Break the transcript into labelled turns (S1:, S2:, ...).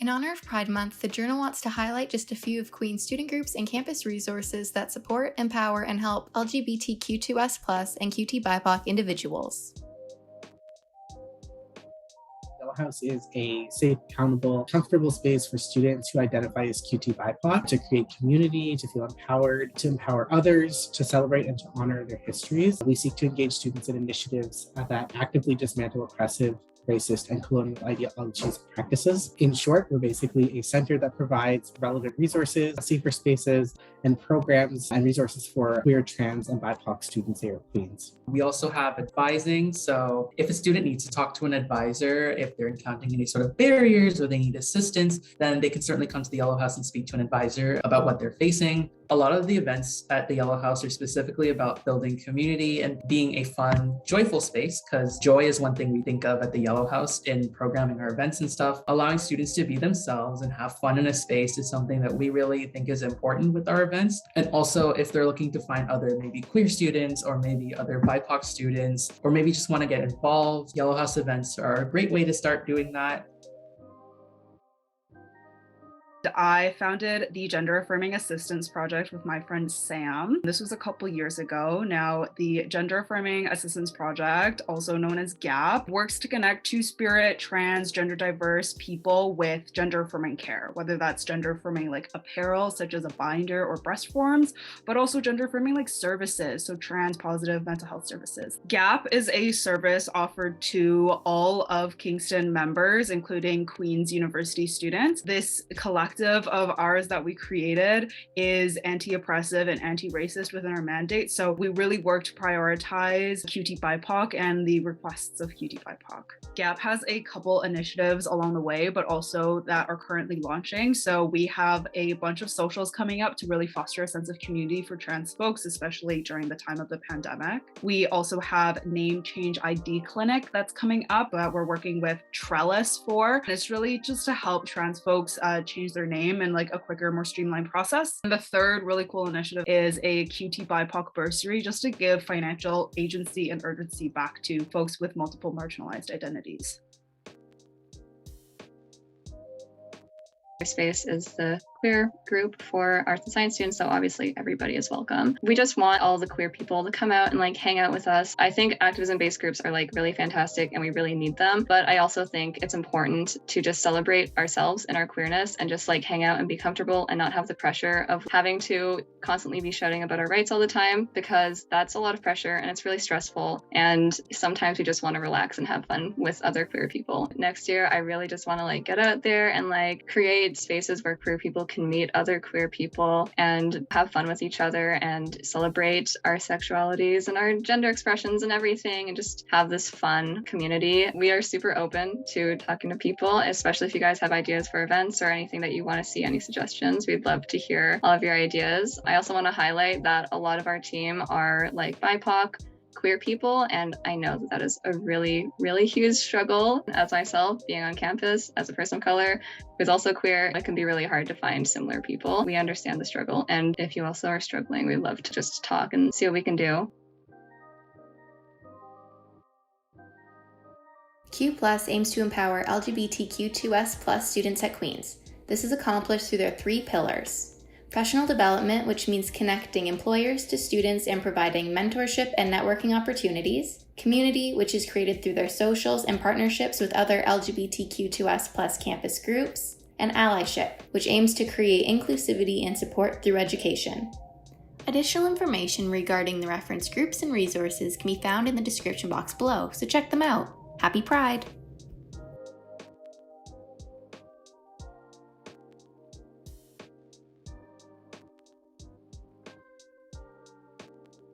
S1: In honor of Pride Month, the Journal wants to highlight just a few of Queen's student groups and campus resources that support, empower, and help LGBTQ2S+ and QTBIPOC individuals.
S2: House is a safe, accountable, comfortable space for students who identify as QT/BIPOC to create community, to feel empowered, to empower others, to celebrate and to honor their histories. We seek to engage students in initiatives that actively dismantle oppressive, racist, and colonial ideologies and practices. In short, we're basically a center that provides relevant resources, safer spaces, and programs and resources for queer, trans, and BIPOC students here at Queens.
S3: We also have advising. So if a student needs to talk to an advisor, if they're encountering any sort of barriers or they need assistance, then they can certainly come to the Yellow House and speak to an advisor about what they're facing. A lot of the events at the Yellow House are specifically about building community and being a fun, joyful space, because joy is one thing we think of at the Yellow House in programming our events and stuff. Allowing students to be themselves and have fun in a space is something that we really think is important with our events. And also, if they're looking to find other maybe queer students or maybe other BIPOC students, or maybe just want to get involved, Yellow House events are a great way to start doing that.
S4: I founded the Gender Affirming Assistance Project with my friend Sam. This was a couple years ago. Now, the Gender Affirming Assistance Project, also known as GAAP, works to connect two-spirit, trans, gender diverse people with gender affirming care, whether that's gender affirming like apparel, such as a binder or breast forms, but also gender affirming like services, so trans positive mental health services. GAAP is a service offered to all of Kingston members, including Queen's University students. This collective of ours that we created is anti-oppressive and anti-racist within our mandate. So we really work to prioritize QT/BIPOC and the requests of QT/BIPOC. GAAP has a couple initiatives along the way, but also that are currently launching. So we have a bunch of socials coming up to really foster a sense of community for trans folks, especially during the time of the pandemic. We also have Name Change ID Clinic that's coming up that we're working with Trellis for. It's really just to help trans folks change their name in like a quicker, more streamlined process. And the third really cool initiative is a QT/BIPOC bursary, just to give financial agency and urgency back to folks with multiple marginalized identities.
S5: Queerspace is the queer group for arts and science students, so obviously everybody is welcome. We just want all the queer people to come out and like hang out with us. I think activism-based groups are like really fantastic and we really need them, but I also think it's important to just celebrate ourselves and our queerness and just like hang out and be comfortable and not have the pressure of having to constantly be shouting about our rights all the time, because that's a lot of pressure and it's really stressful, and sometimes we just want to relax and have fun with other queer people. Next year I really just want to like get out there and like create spaces where queer people can meet other queer people and have fun with each other and celebrate our sexualities and our gender expressions and everything, and just have this fun community. We are super open to talking to people, especially if you guys have ideas for events or anything that you want to see, any suggestions. We'd love to hear all of your ideas. I also want to highlight that a lot of our team are like BIPOC, queer people, and I know that that is a really, really huge struggle. As myself, being on campus as a person of color who's also queer, it can be really hard to find similar people. We understand the struggle, and if you also are struggling, we'd love to just talk and see what we can do.
S1: Q+ aims to empower LGBTQ2S+ students at Queens. This is accomplished through their 3 pillars. Professional development, which means connecting employers to students and providing mentorship and networking opportunities. Community, which is created through their socials and partnerships with other LGBTQ2S+ campus groups. And allyship, which aims to create inclusivity and support through education. Additional information regarding the reference groups and resources can be found in the description box below, so check them out. Happy Pride!